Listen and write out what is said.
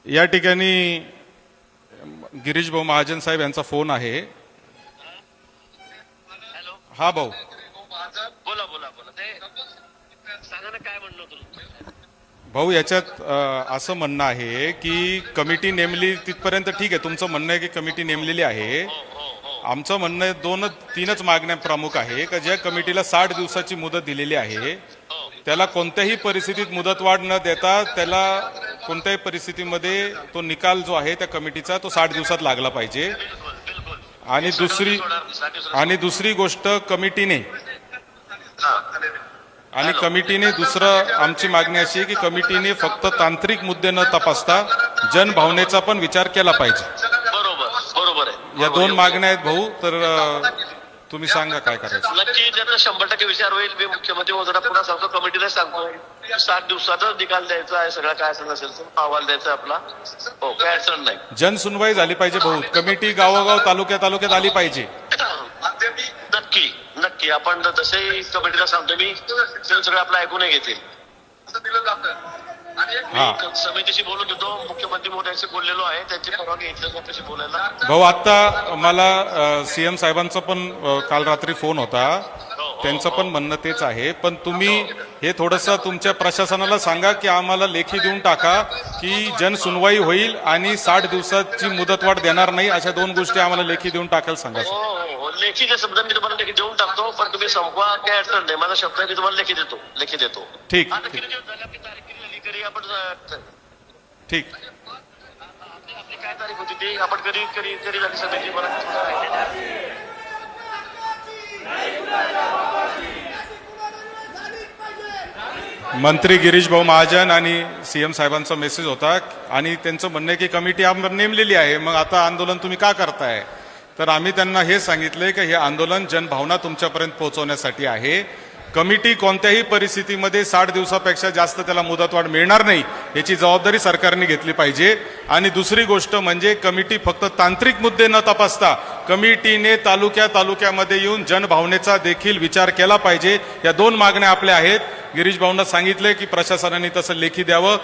या ठिकाणी गिरीश भाऊ महाजन साहेब यांचा फोन आहे। हॅलो, हा भाऊ, बोला बोला बोला, ते सांगा ना काय म्हणणं तुला। भाऊ याच्यात असं म्हणणं आहे की कमिटी नेमली तिथपर्यंत ठीक आहे, तुमचं म्हणणं आहे की कमिटी नेमलेली आहे। आमचं म्हणणं आहे तीनच मागण्या प्रमुख आहे का ज्या कमिटीला 60 दिवसाची मुदत दिलेली आहे त्याला कोणत्याही परिस्थितीत मुदतवाढ न देता त्याला कोणत्याही परिस्थितीमध्ये तो निकाल जो आहे त्या कमिटीचा तो 60 दिवसात लागला पाहिजे। आणि दुसरी गोष्ट कमिटीने दुसरं आमची मागणी अशी आहे की कमिटीने फक्त तांत्रिक मुद्दे न तपासता जनभावनेचा पण विचार केला पाहिजे। बरोबर आहे। या दोन मागण्या आहेत भाऊ, तर तुम्ही सांगा काय करायचं। नक्की त्याचा 100% विचार होईल। मी मुख्यमंत्री महोदयांना पुन्हा सांगतो, कमिटीला सांगतो 60 दिवसातच निकाल द्यायचा आहे, सगळा काय असेल नसेल तो अहवाल द्यायचा आपला। हो, काय अडचण नाही। जनसुनवाई झाली पाहिजे भाऊ, कमिटी गावोगाव तालुक्यात आली पाहिजे। नक्की नक्की, आपण तसेही कमिटीला सांगतो मी, सगळं आपलं ऐकून घेतील। मी समितीशी बोलून घेतो, मुख्यमंत्री महोदयांशी बोललेलो आहे, त्यांची परवानगी घेतली त्याच्याशी बोलायला। भाऊ आता मला सीएम साहेबांचा पण काल रात्री फोन होता, त्यांचं पण म्हणणं तेच आहे। पण तुम्ही हे थोडंसं तुमच्या प्रशासनाला सांगा की आम्हाला लेखी देऊन टाका की जनसुनवाई होईल आणि 60 दिवसाची मुदतवाढ देणार नाही, अशा दोन गोष्टी आम्हाला लेखी देऊन टाकायला सांगा। हो, लेखीच्या शब्दात मी तुम्हाला लेखी देऊन टाकतो, पण तुम्ही संपवा, काय अडचण नाही। माझा शब्द आहे, मी तुम्हाला लेखी देतो। ठीक आता किती दिवस झाले आपली तारीख करी आपण ठीक। आपली काय तारीख होती ती आपण कधी झाली समिती मला मंत्री गिरीश भाऊ महाजन आणि सीएम साहेबांचा मेसेज होता आणि त्यांचं म्हणणं आहे की कमिटी आम्हाला नेमलेली आहे, मग आता आंदोलन तुम्ही का करताय। तर आम्ही त्यांना हे सांगितलंय की हे आंदोलन जनभावना तुमच्यापर्यंत पोहोचवण्यासाठी आहे। कमिटी कोणत्याही परिस्थितीमध्ये 60 दिवसापेक्षा जास्त त्याला मुदतवाढ मिळणार नाही याची जबाबदारी सरकारने घेतली पाहिजे। आणि दुसरी गोष्ट म्हणजे कमिटी फक्त तांत्रिक मुद्दे न तपासता कमिटीने तालुक्यामध्ये येऊन जनभावनेचा देखील विचार केला पाहिजे। या दोन मागण्या आपल्या आहेत। गिरीश भाऊंना सांगितले की प्रशासनाने तसं लेखी द्यावं।